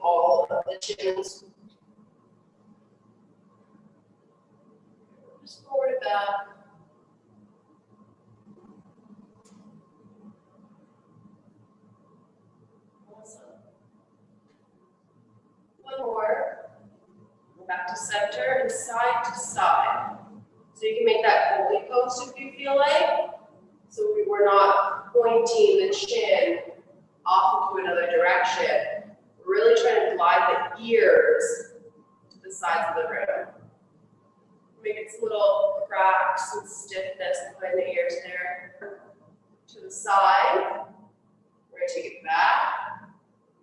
all of the chins. Just forward and back. Awesome. One more. Back to center and side to side. So you can make that goalie post if you feel like. So we're not pointing the chin off into another direction. We're really trying to glide the ears to the sides of the room. Make some little cracks and stiffness behind the ears there. To the side. We're going to take it back.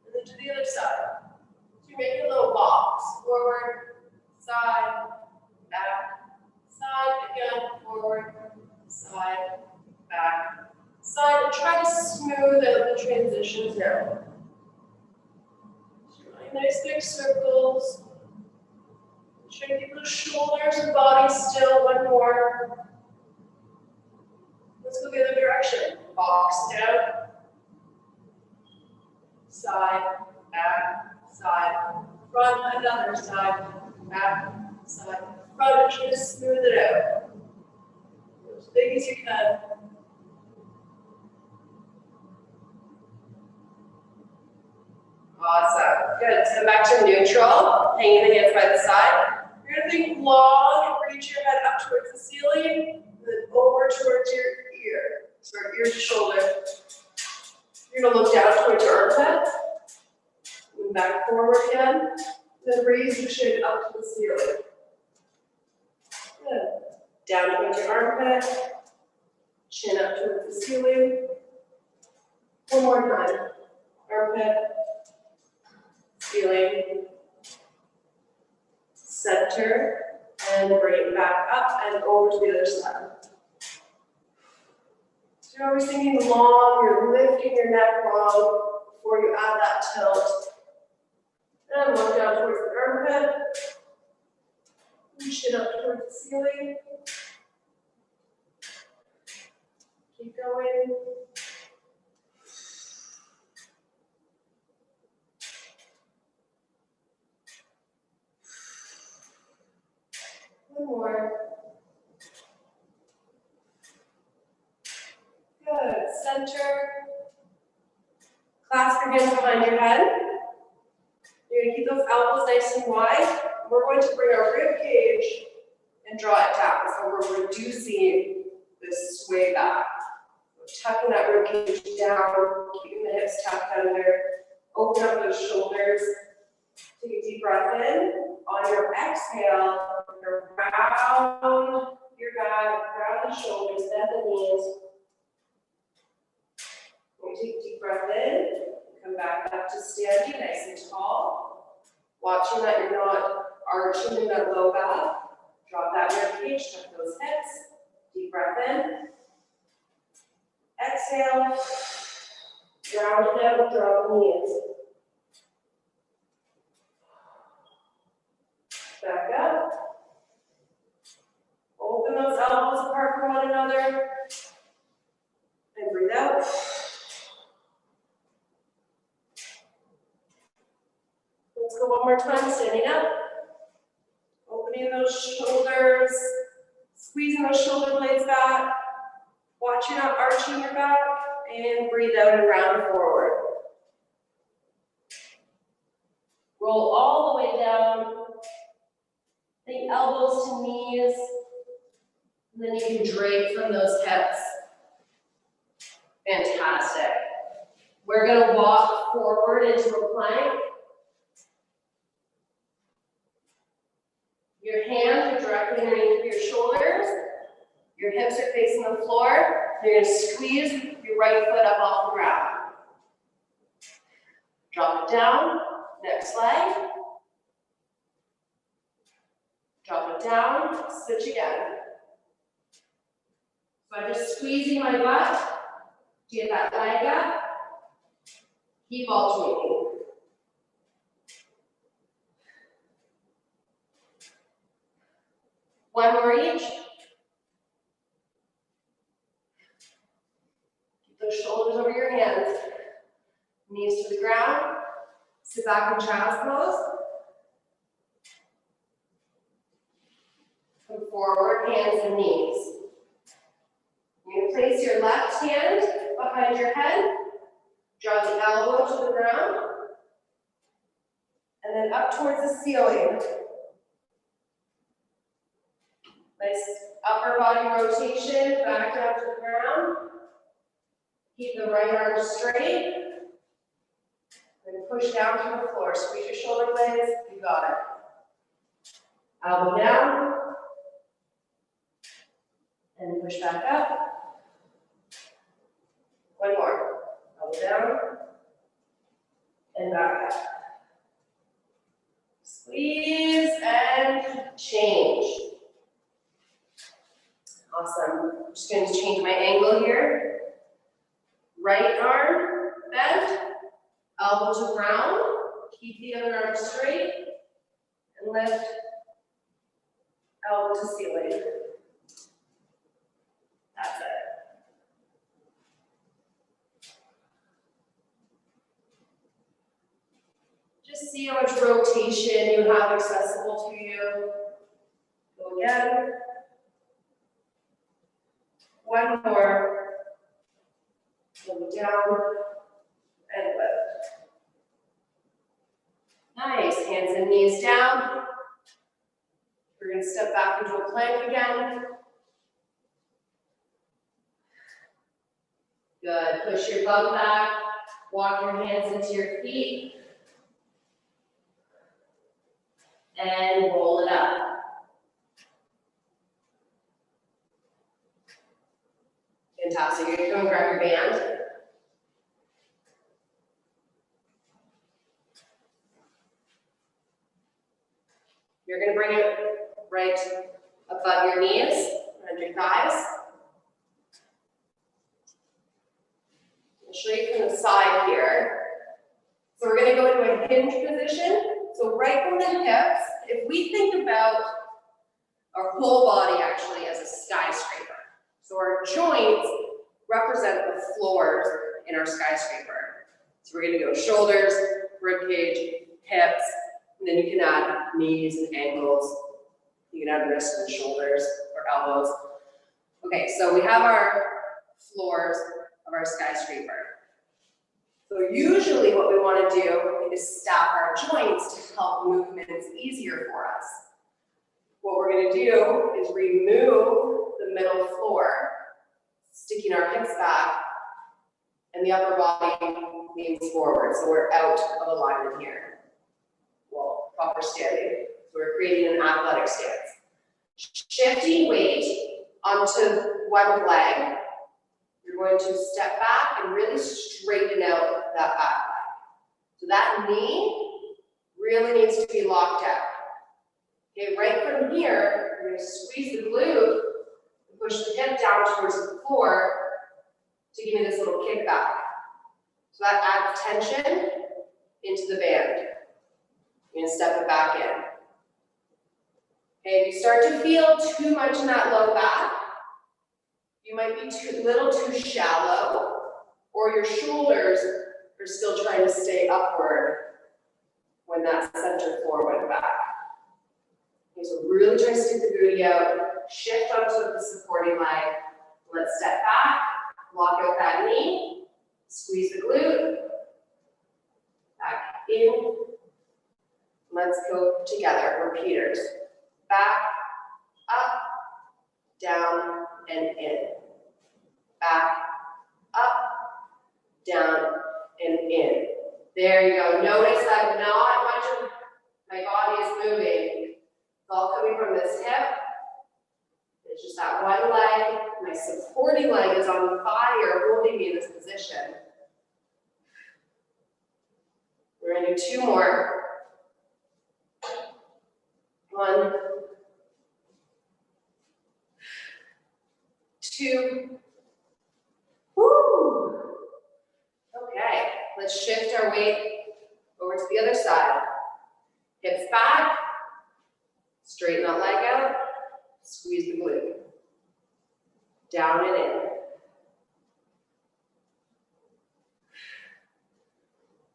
And then to the other side. So you're making a little box. Forward, side, back, side, again, forward, side, back, side. And try to smooth out the transitions now. Nice big circles. Try to keep the shoulders and body still. One more. Let's go the other direction. Box down. Side, back, side, front, another side, back, side, front. Try to smooth it out. As big as you can. Awesome. Good. So back to neutral. Hanging the hands by the side. You're going to think long and reach your head up towards the ceiling, and then over towards your ear. So ear to shoulder. You're going to look down towards your armpit. And back forward again. Then raise your chin up to the ceiling. Good. Down towards your armpit. Chin up towards the ceiling. One more time. Armpit. Ceiling. Center, and bring it back up and over to the other side. So you're always thinking long, you're lifting your neck long before you add that tilt. And look down towards the armpit. Chin up towards the ceiling. Keep going. One more. Good. Center. Clasp your hands behind your head. You're going to keep those elbows nice and wide. We're going to bring our rib cage and draw it down. So we're reducing this sway back. We're tucking that rib cage down, keeping the hips tucked under. Open up those shoulders. Take a deep breath in. On your exhale, round your back, round the shoulders, bend the knees. When you take a deep breath in, come back up to standing, nice and tall. Watching that you're not arching in that low back. Drop that rib cage, tuck those hips. Deep breath in. Exhale. Round it out, drop the knees. Back up. Open those elbows apart from one another. And breathe out. Let's go one more time, standing up. Opening those shoulders. Squeezing those shoulder blades back. Watch you not arching your back. And breathe out and round forward. Roll all the way down. Think elbows to knees, and then you can drape from those hips. Fantastic. We're going to walk forward into a plank. Your hands are directly underneath your shoulders. Your hips are facing the floor. You're going to squeeze your right foot up off the ground. Drop it down. Next leg. Drop it down, switch again. So I'm just squeezing my butt to get that leg up. Keep alternating. One more each. Keep those shoulders over your hands. Knees to the ground. Sit back in child's pose. Come forward, hands and knees. You're going to place your left hand behind your head. Draw the elbow to the ground. And then up towards the ceiling. Nice upper body rotation, back down to the ground. Keep the right arm straight. And push down to the floor. Squeeze your shoulder blades. You got it. Elbow down. And push back up. One more. Elbow down. And back up. Squeeze and change. Awesome. I'm just going to change my angle here. Right arm bent, elbow to ground. Keep the other arm straight and lift, elbow to ceiling. That's it. Just see how much rotation you have accessible to you. Go again. One more. Go down and lift. Nice. Hands and knees down. We're going to step back into a plank again. Good. Push your bum back. Walk your hands into your feet. And roll it up. Fantastic. You're going to go and grab your band. You're going to bring it right above your knees, around your thighs. I'll show you from the side here. So we're going to go into a hinge position. So right from the hips, if we think about our whole body actually as a skyscraper. So our joints represent the floors in our skyscraper. So we're going to go shoulders, rib cage, hips, and then you can add knees and ankles. You can add wrists and shoulders or elbows. Okay, so we have our floors of our skyscraper. So usually what we want to do is stack our joints to help movements easier for us. What we're going to do is remove the middle floor, sticking our hips back, and the upper body leans forward. So we're out of alignment here. Well, proper standing. So we're creating an athletic stance. Shifting weight onto one leg. You're going to step back and really straighten out that back leg. So that knee really needs to be locked out. Okay, right from here, you're going to squeeze the glute and push the hip down towards the floor to give me this little kickback. So that adds tension into the band. You're going to step it back in. Okay, if you start to feel too much in that low back, you might be a little too shallow, or your shoulders are still trying to stay upward when that center floor went back. Okay, so really try to stick the booty out, shift onto the supporting leg. Let's step back, lock out that knee, squeeze the glute, back in. Let's go together, repeaters. Back, up, down, and in. Back, up, down, and in. There you go. Notice that not much of my body is moving. It's all coming from this hip. It's just that one leg. My supporting leg is on fire, holding me in this position. We're going to do two more. 1, 2. Woo! Okay, let's shift our weight over to the other side. Hips back, straighten that leg out, squeeze the glute. Down and in.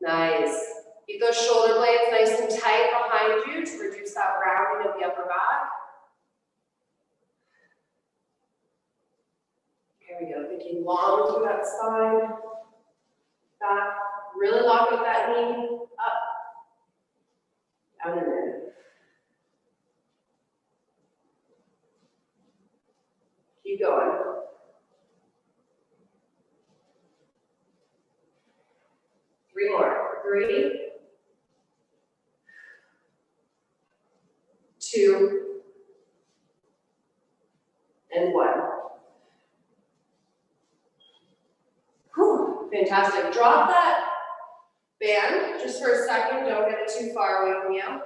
Nice. Keep those shoulder blades nice and tight behind you to reduce that rounding of the upper back. Here we go, thinking long through that spine, back, really lock out that knee, up, down and in. Keep going. Three more. 3, 2, and 1. Whew, fantastic. Drop that band just for a second. Don't get it too far away from you.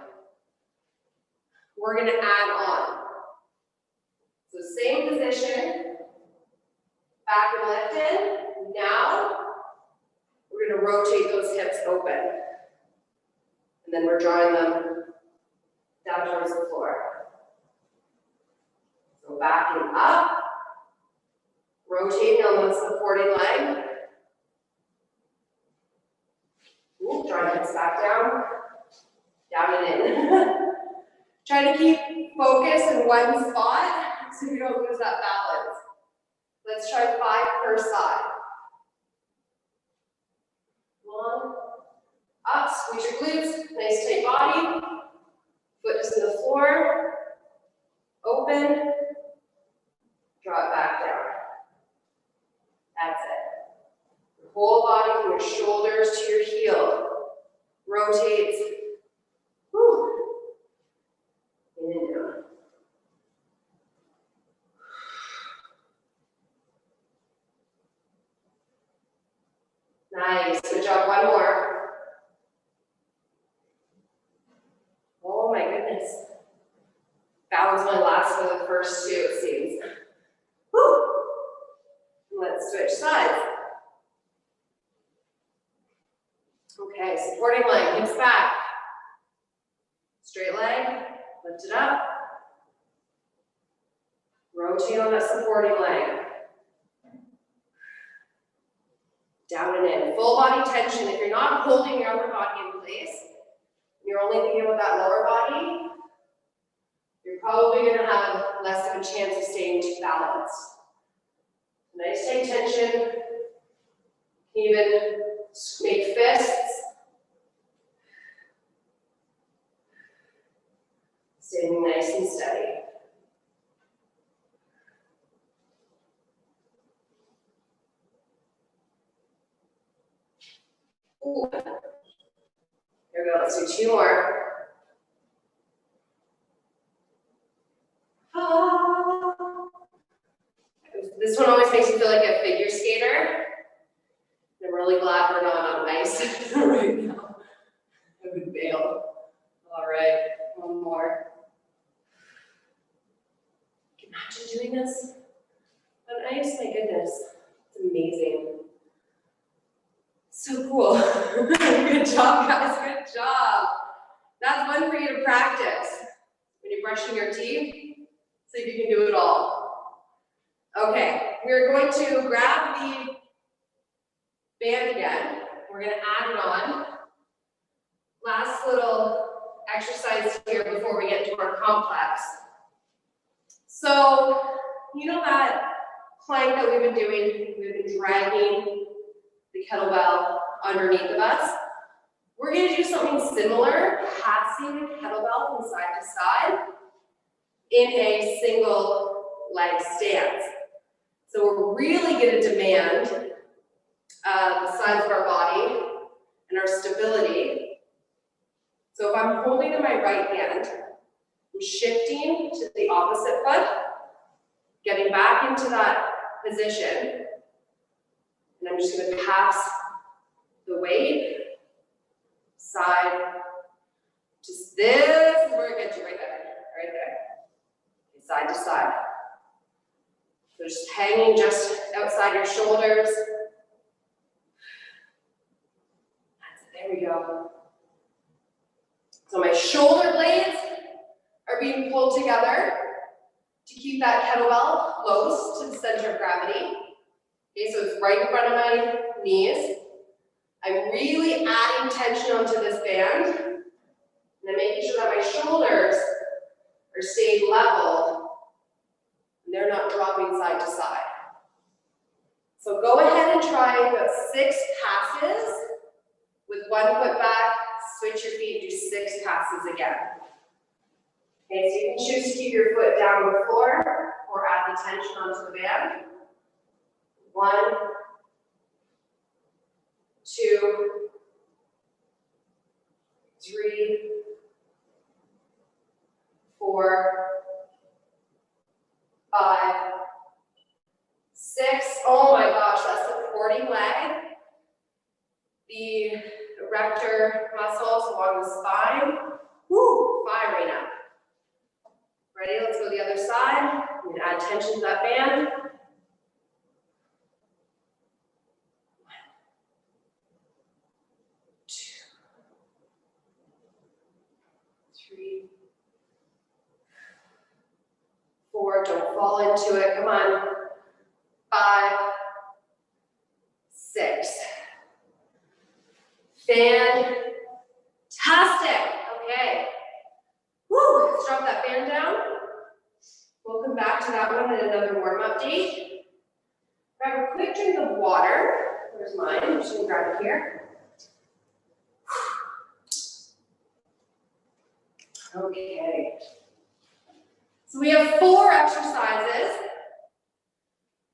We're going to add on. So same position, back and lifted. Now, we're going to rotate those hips open. And then we're drawing them down towards the floor. So backing up, rotating on the supporting leg. Ooh, drawing hips back down, down and in. Try to keep focus in one spot so you don't lose that balance. Let's try 5 per side. 1, up, squeeze your glutes, nice tight body. Foot is in the floor, open, draw it back down. That's it. Your whole body from your shoulders to your heel rotates. Whew. In and down. Nice, good job, one more. Oh my goodness. Balance only lasts for the first 2, it seems. Woo. Let's switch sides. Okay, supporting leg, hips back. Straight leg, lift it up. Rotate on that supporting leg. Down and in. Full body tension. If you're not holding your upper body in place, you're only thinking about that lower body, you're probably going to have less of a chance of staying balanced. Nice tight tension. Even make fists. Staying nice and steady. Ooh. Here we go, let's do 2 more. This one always makes me feel like a figure skater. I'm really glad we're not on ice right now. I would bail. All right, 1 more. Imagine doing this on ice, my goodness. It's amazing. So cool. Good job, guys, good job. That's one for you to practice when you're brushing your teeth, so you can do it all. Okay, we're going to grab the band again. We're going to add it on. Last little exercise here before we get into our complex. So, you know that plank that we've been doing? We've been dragging the kettlebell underneath of us. We're going to do something similar, passing the kettlebell from side to side in a single leg stance. So we're really going to demand the size of our body and our stability. So if I'm holding in my right hand, I'm shifting to the opposite foot, getting back into that position, and I'm just going to pass the weight side. Just this is where it gets you right there, side to side. So just hanging just outside your shoulders. There we go. So my shoulder blades are being pulled together to keep that kettlebell close to the center of gravity. Okay, so it's right in front of my knees. I'm really adding tension onto this band, and I'm making sure that my shoulders are staying level, and they're not dropping side to side. So go ahead and try about 6 passes with 1 foot back, switch your feet, and do 6 passes again. Okay, so you can choose to keep your foot down on the floor or add the tension onto the band. 1, 2, 3, 4, 5, 6. Oh my gosh, that's supporting leg. The erector muscles along the spine. Woo, firing up. Ready? Let's go the other side. I'm going to add tension to that band. 1, 2, 3, 4. Don't fall into it. Come on. 5, 6. Fantastic. Okay. Woo, let's drop that band down. We'll come back to that one in another warm-up date. Grab a quick drink of water. Where's mine? I'm just gonna grab it here. Okay. So we have 4 exercises.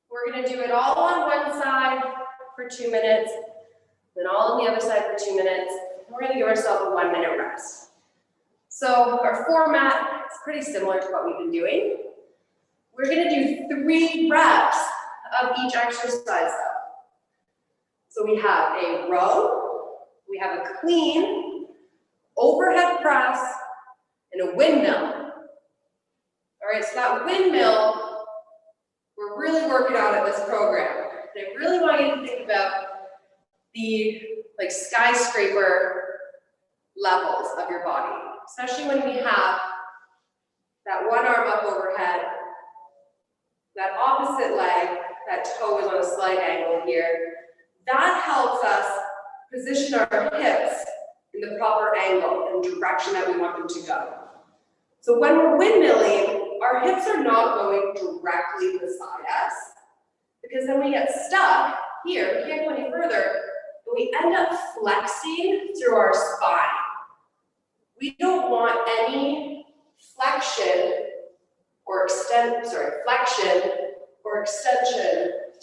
We're gonna do it all on one side for 2 minutes, then all on the other side for 2 minutes. And we're gonna give ourselves a 1-minute rest. So our format is pretty similar to what we've been doing. We're gonna do 3 reps of each exercise though. So we have a row, we have a clean, overhead press, and a windmill. All right, so that windmill, we're really working on it this program. And I really want you to think about the skyscraper levels of your body, especially when we have that one arm up overhead, that opposite leg, that toe is on a slight angle here. That helps us position our hips in the proper angle and direction that we want them to go. So when we're windmilling, our hips are not going directly beside us, because then we get stuck here, we can't go any further, and we end up flexing through our spine. We don't want any flexion or extension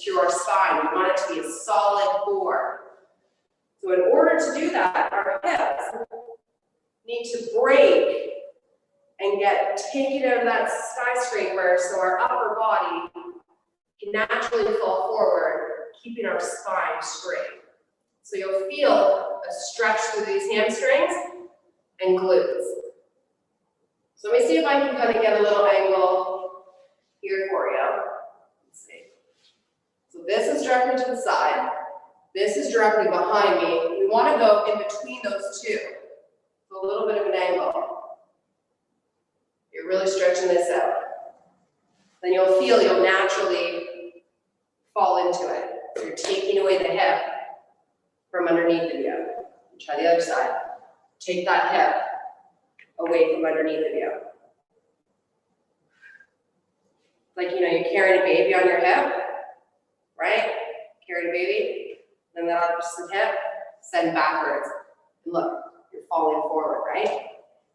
through our spine. We want it to be a solid core. So in order to do that, our hips need to break and get taken out of that skyscraper so our upper body can naturally fall forward, keeping our spine straight. So you'll feel a stretch through these hamstrings and glutes. So let me see if I can kind of get a little angle here for you. Let's see. So this is directly to the side. This is directly behind me. We want to go in between those two. So a little bit of an angle. You're really stretching this out. Then you'll feel you'll naturally fall into it. So you're taking away the hip from underneath of you. Try the other side. Take that hip away from underneath of you. Like, you're carrying a baby on your hip, right? Carry a baby, then that opposite hip, send backwards. And look, you're falling forward, right?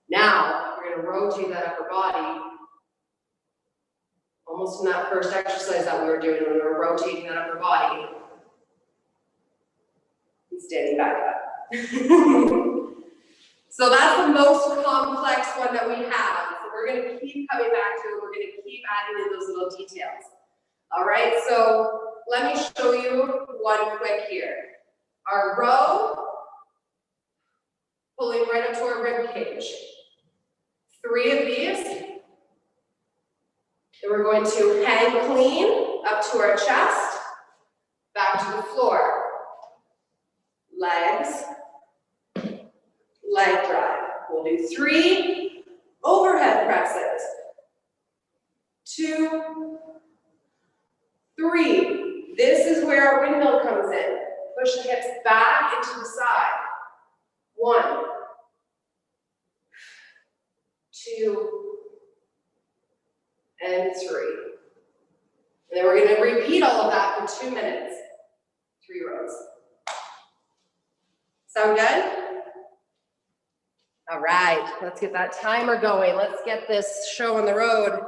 Now, you're gonna rotate that upper body, almost in that first exercise that we were doing when we were rotating that upper body, and standing back up. So that's the most complex one that we have. So we're gonna keep coming back to it. We're gonna keep adding in those little details. All right, so let me show you one quick here. Our row, pulling right up to our rib cage. 3 of these. Then we're going to hang clean up to our chest, back to the floor. Legs, leg drive. We'll do 3 overhead presses. 2, 3. This is where our windmill comes in. Push the hips back into the side. 1, 2, and 3. And then we're going to repeat all of that for 2 minutes. 3 rows. Sound good? All right, let's get that timer going. Let's get this show on the road.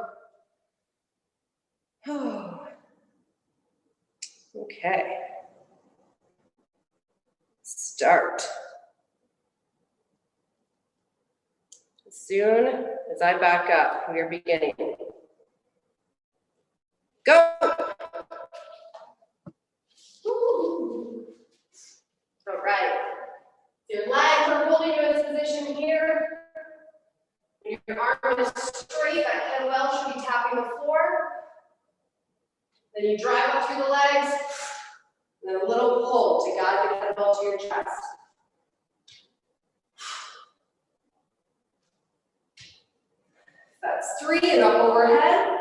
Okay. Start. As soon as I back up, we are beginning. Go! Woo. All right. Your legs are holding you in this position here. When your arm is straight, that kettlebell should be tapping the floor. Then you drive up through the legs, and then a little pull to guide the kettlebell to your chest. That's 3 and up overhead.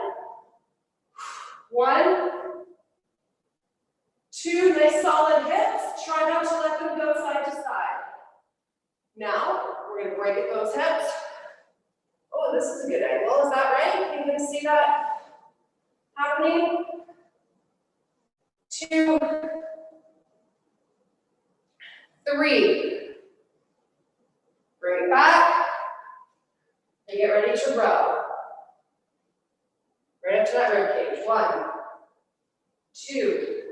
1, 2, nice solid hips. Try not to let them go side to side. Now, we're going to break at those hips. Oh, this is a good angle. Is that right? Can you guys see that happening? 2, 3. Bring it back. And get ready to row. Right up to that rib cage. 1, 2,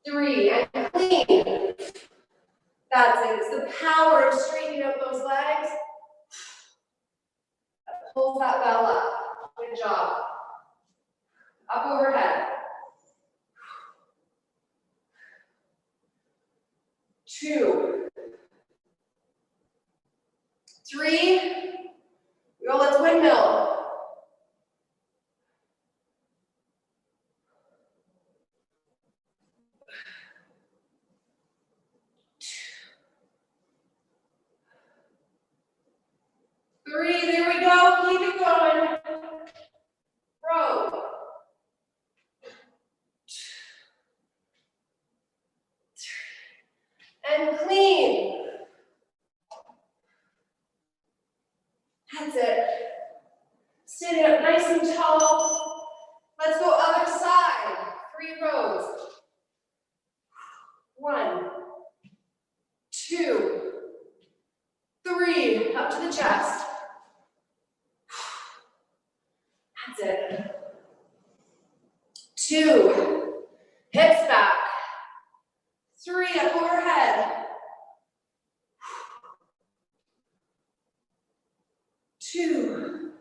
3, and clean. That's it. It's the power of straightening out those legs. That pulls that bell up. Good job. Up overhead. 2, 3. Go, let's windmill. 3, there we go, keep it going. Row. 2, and clean. That's it. Standing up nice and tall. Let's go other side. 3 rows. 1, 2, 3. Up to the chest. That's it. 2. Hips back. 3. Up overhead. 2,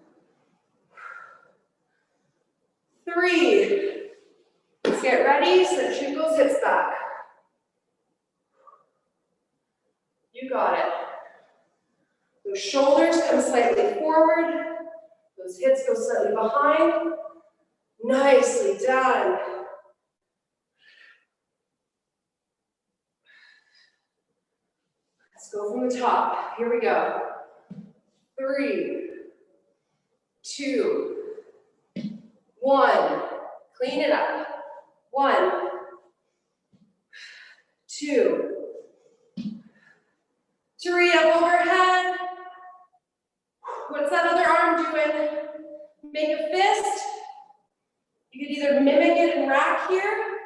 3. Let's get ready. Center goes hips back. You got it. Those shoulders come slightly forward. Those hips go slightly behind. Nicely done. Let's go from the top. Here we go. 3, 2, 1. Clean it up. 1, 2, 3. Up overhead. What's that other arm doing? Make a fist. You could either mimic it and rack here,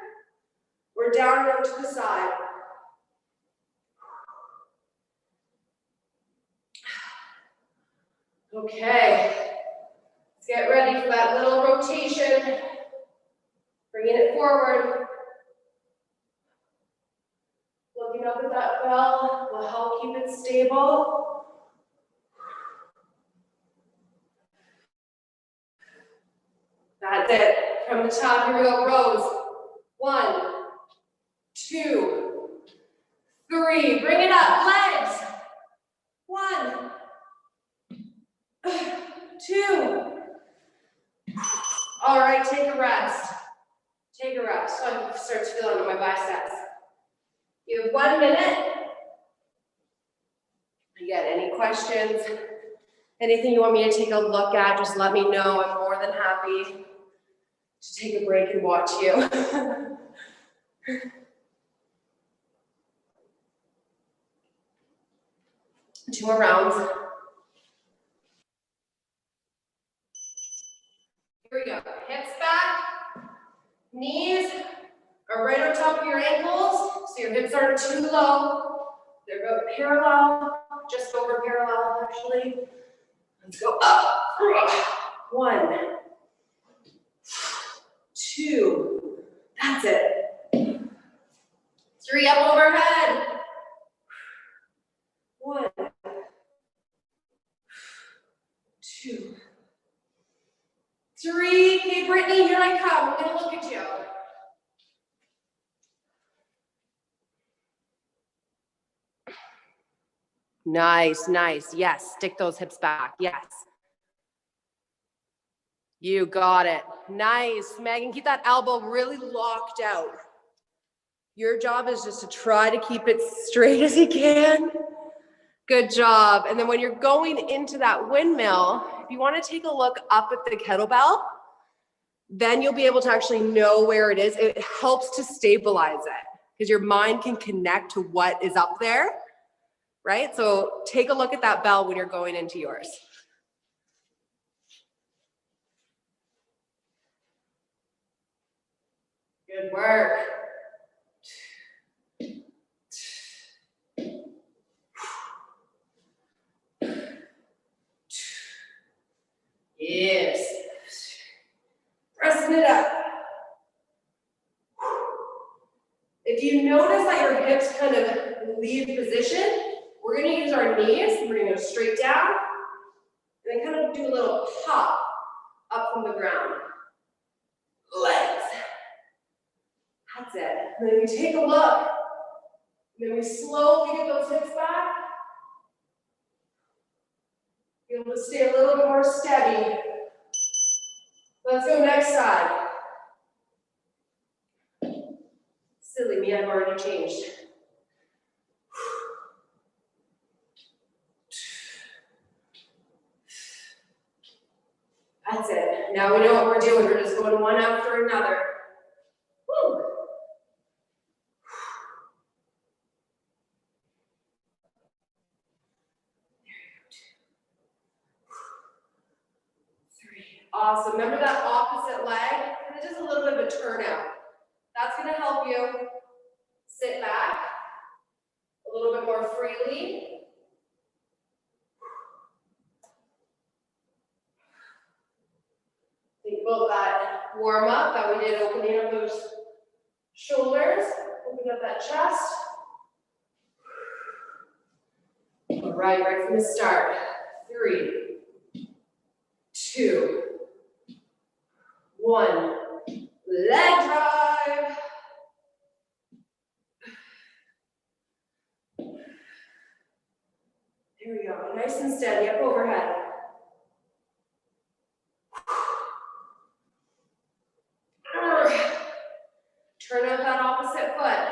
or down and out to the side. Okay, let's get ready for that little rotation. Bringing it forward. Looking up at that bell will help keep it stable. That's it. From the top, here we go, rows. 1, 2, 3. Bring it up, legs. 1, 2. All right, take a rest. Take a rest. So I can start to feel it on my biceps. You have 1 minute. Again, any questions? Anything you want me to take a look at, just let me know. I'm more than happy to take a break and watch you. 2 more rounds. Here we go. Hips back, knees are right on top of your ankles, so your hips aren't too low. They're about parallel, just over parallel actually. Let's go up. 1, 2, that's it. 3 up overhead. 1, 2, 3. Okay, Brittany, here I come. I'm gonna look at you. Nice, nice. Yes, stick those hips back. Yes. You got it. Nice. Megan, keep that elbow really locked out. Your job is just to try to keep it straight as you can. Good job. And then when you're going into that windmill, if you want to take a look up at the kettlebell, then you'll be able to actually know where it is. It helps to stabilize it because your mind can connect to what is up there, right? So take a look at that bell when you're going into yours. Good work. Yes. Pressing it up. If you notice that your hips kind of leave position, we're going to use our knees. We're going to go straight down and then kind of do a little pop up from the ground. Legs. That's it. And then you take a look. And then we slowly get those hips back. Be able to stay a little bit more steady. Let's go next side. Silly me, I've already changed. That's it. Now we know what we're doing. We're just going one after another. Woo. 3. Awesome. Remember that opposite leg? And just a little bit of a turnout. That's going to help you sit back a little bit more freely. Think about that warm up that we did, opening up those shoulders, open up that chest. All right from the start. 3, 2, 1. Leg drive. Here we go. Nice and steady up overhead. Turn out that opposite foot.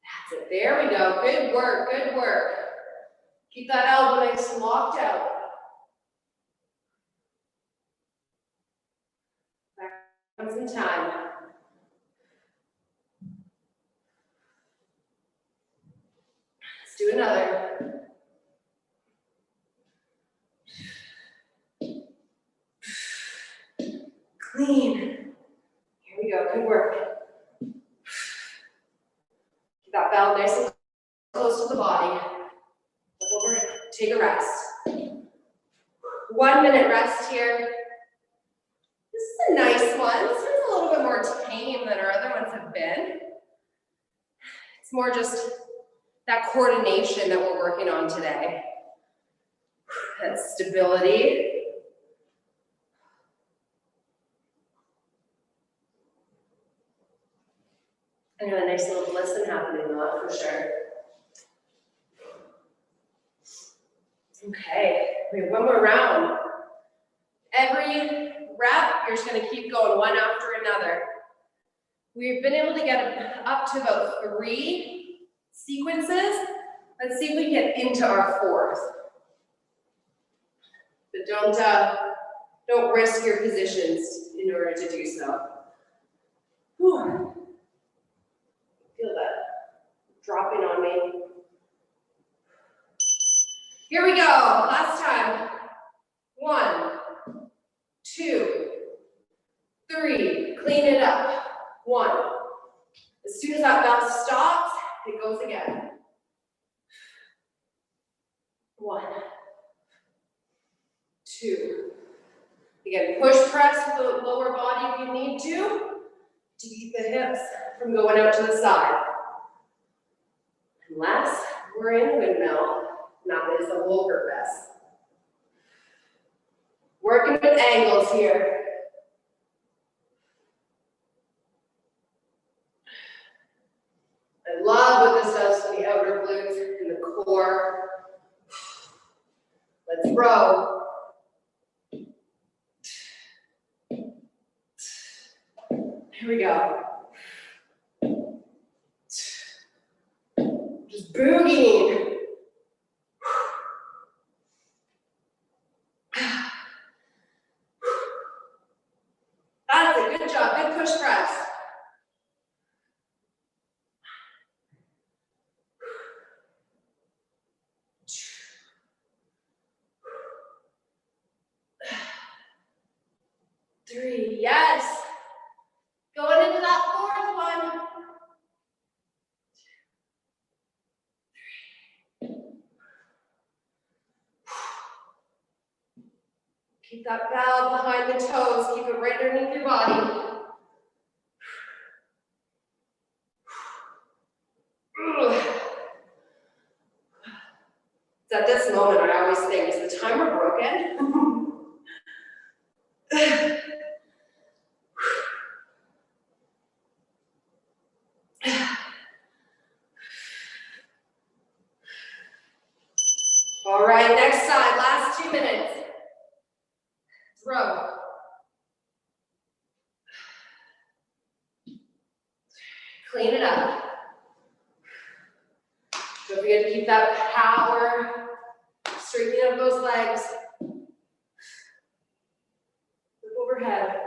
That's it. There we go. Good work. Good work. Keep that elbow nice and locked out. Back some time. Let's do another. Clean. Here we go. Good work. Keep that bell nice and close to the body. Flip over. Take a rest. 1 minute rest here. This is a nice one. This one's a little bit more tame than our other ones have been. It's more just that coordination that we're working on today. That stability. I got a nice little listen happening though, for sure. Okay, we have 1 more round. Every rep, you're just gonna keep going one after another. We've been able to get up to about 3 sequences. Let's see if we can get into our 4th. But don't risk your positions in order to do so. Whew. on me. Here we go, last time. 1, 2, 3, clean it up. 1. As soon as that bounce stops, it goes again. 1, 2. Again, push press with the lower body if you need to keep the hips from going out to the side. Unless we're in windmill, now there's a Volker vest. Working with angles here. I love what this does to the outer glutes and the core. Let's row. Here we go. Just boogieing. That's it, good job, good push press. Three, yes. Going into that fourth one. Keep that valve behind the toes. Keep it right underneath your body. It's at this moment I always think, is the timer broken? All right, next side, last 2 minutes. Row. Clean it up. Don't forget to keep that power. Straighten out those legs. Look overhead.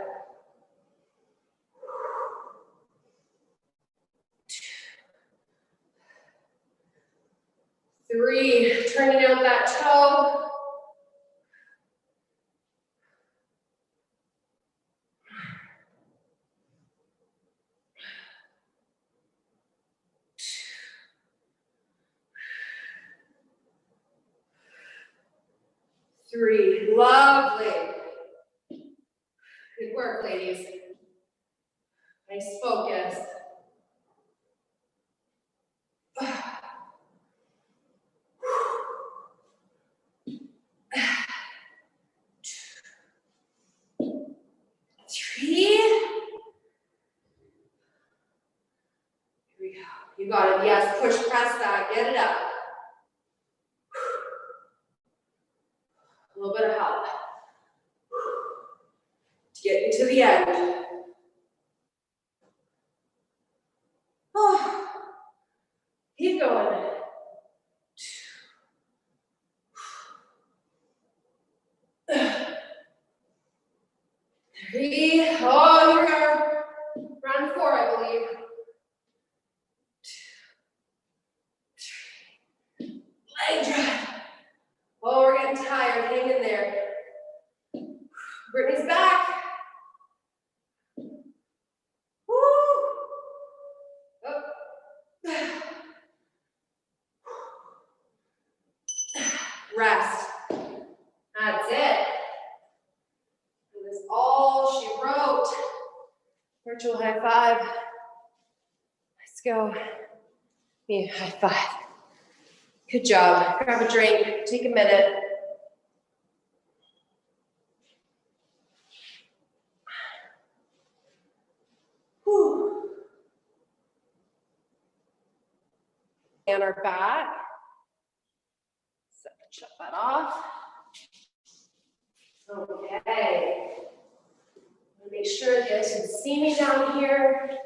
3, turning out that toe. 3, lovely. Good work, ladies. Nice focus. You got it. Yes, push, press that. Get it up. A little bit of help. To get you to the end. Oh. Keep going. 3. Oh, here we are. Round 4, I believe. 2, 3. Leg drive. Oh, we're getting tired. Hang in there. Brittany's back. Woo. Oh. Rest. That's it. That is all she wrote. Virtual high five. Let's go. Me, high five. Good job. Grab a drink. Take a minute. Whew. And our back. Shut that off. Okay. Make sure you guys can see me down here.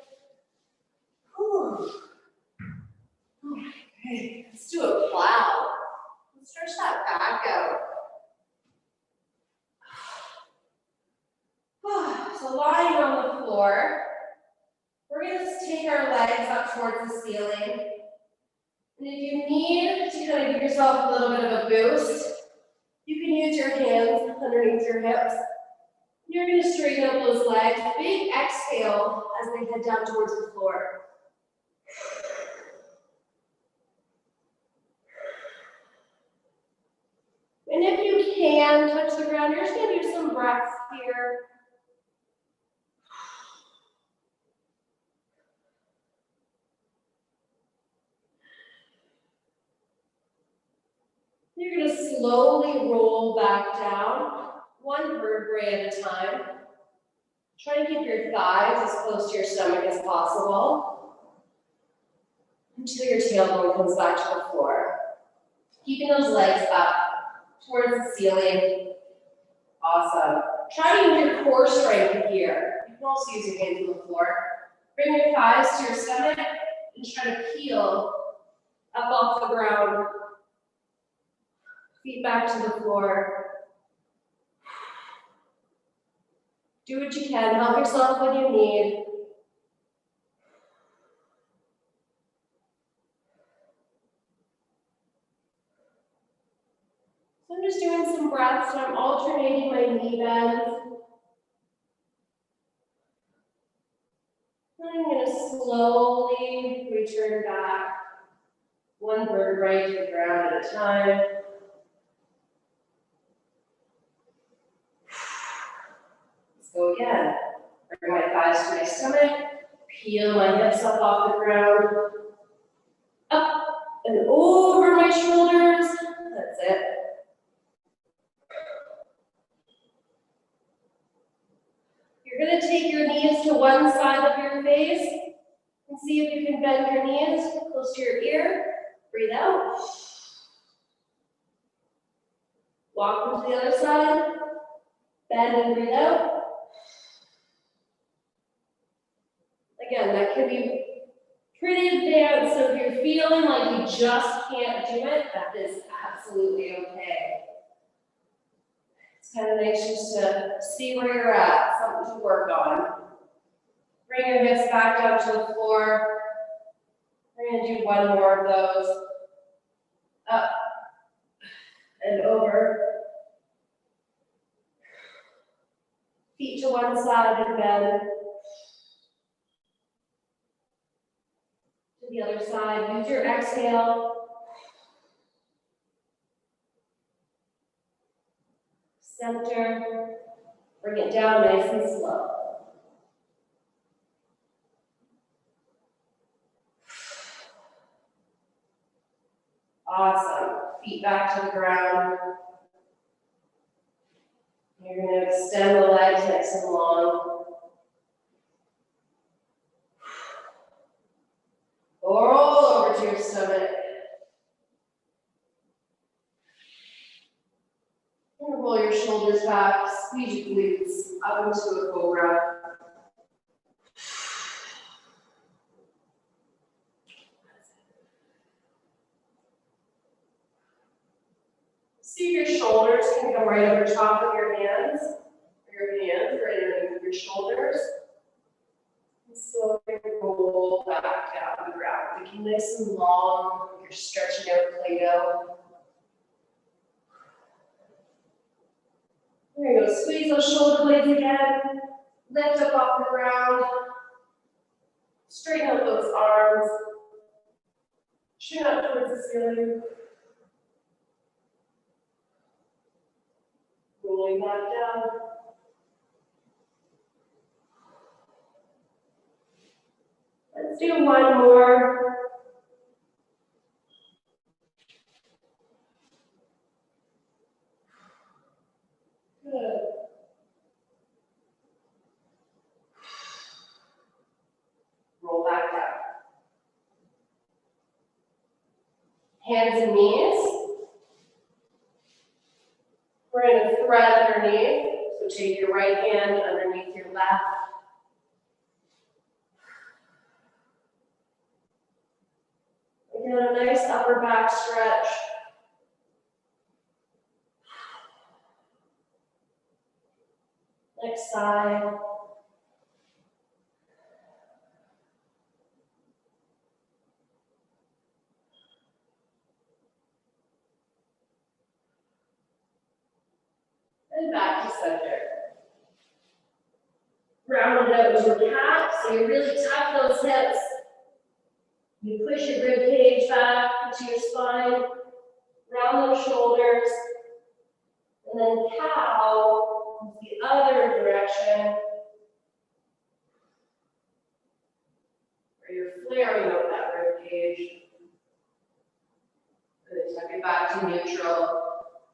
Whew. Okay, let's do a plow. Let's stretch that back out. So lying on the floor, we're going to take our legs up towards the ceiling. And if you need to kind of give yourself a little bit of a boost, you can use your hands underneath your hips. You're going to straighten up those legs. Big exhale as they head down towards the floor. And if you can touch the ground, you're just going to do some breaths here. You're going to slowly roll back down, one vertebrae at a time. Try to keep your thighs as close to your stomach as possible until your tailbone comes back to the floor. Keeping those legs up towards the ceiling. Awesome. Try to use your core strength here. You can also use your hands on the floor. Bring your thighs to your stomach and try to peel up off the ground. Feet back to the floor. Do what you can. Help yourself when you need. So I'm just doing some breaths and I'm alternating my knee bends. And I'm going to slowly return back, one vertebrae to the ground at a time. Let's go again. Bring my thighs to my stomach, peel my hips up off the ground, up and over my shoulders. That's it. You're going to take your knees to one side of your face and see if you can bend your knees close to your ear. Breathe out. Walk them to the other side. Bend and breathe out. Again, that can be pretty advanced, so if you're feeling like you just can't do it, that is absolutely okay. It's kind of nice just to see where you're at, something to work on. Bring your hips back down to the floor. We're going to do one more of those. Up and over. Feet to one side and bend. To the other side. Use your exhale. Center. Bring it down nice and slow. Awesome. Feet back to the ground. You're going to extend the legs nice and long. Roll over to your stomach. You're going to roll your shoulders back, squeeze your glutes up into a cobra. See if your shoulders can come right over top of your hands, right underneath your shoulders. And slowly roll back down the ground. Thinking nice and long, you're stretching out Play-Doh. There you go, squeeze those shoulder blades again. Lift up off the ground. Straighten out those arms. Chin up towards the ceiling. Rolling back down. Let's do one more. Good. Roll back down. Hands and knees. We're going to thread underneath. So take your right hand underneath your left. Again, a nice upper back stretch. Next side. And back to center. Round it out to a cat, so you really tuck those hips. You push your rib cage back into your spine, round those shoulders, and then cow the other direction, where you're flaring out that rib cage. Good, tuck it back to neutral.